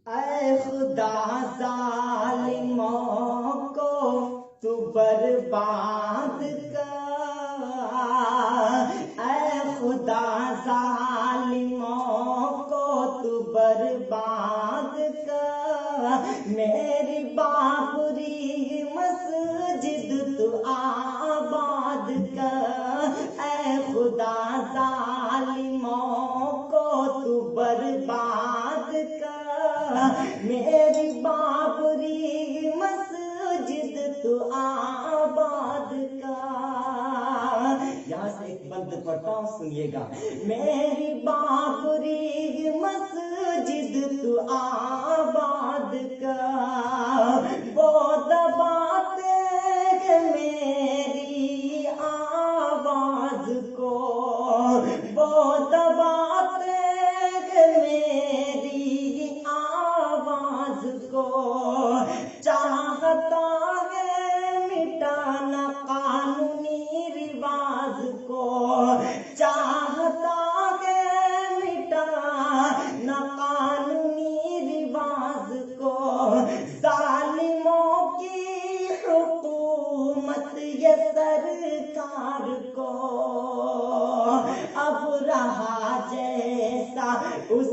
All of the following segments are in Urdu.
اے خدا ظالموں کو تو برباد کر، اے خدا ظالموں کو تو برباد کر، میری بابری مسجد تو آباد کر، اے خدا ظالموں کو تو برباد کر، میری بابری مسجد تو آباد کر۔ یہاں سے ایک بند پڑھتا ہوں، سنیے گا۔ میری بابری مسجد تو آباد کر، وہ دباتے ہیں میری آواز کو، وہ دباتے ہیں میری آواز کو، چاہتا ہے مٹانا قانونی رواج کو، چاہتا ہے مٹانا قانونی رواج کو، ظالموں کی حکومت یہ سرکار کو، اب رہا جیسا اس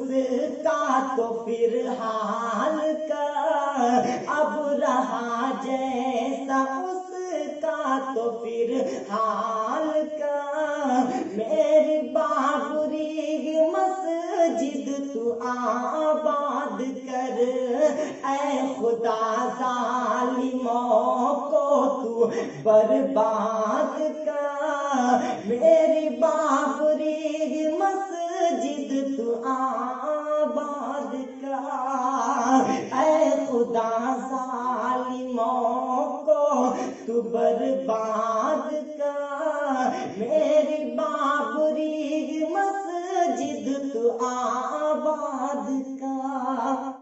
کا تو پھر حال کر، اب رہا جیسا اس کا تو پھر حال کر، میری بابری مسجد تو آباد کر، اے خدا ظالموں کو تو برباد کر، میری بابری مسجد تو آباد کر، اے خدا ظالموں کو تو برباد کر، میری بابری مسجد تو آباد کر۔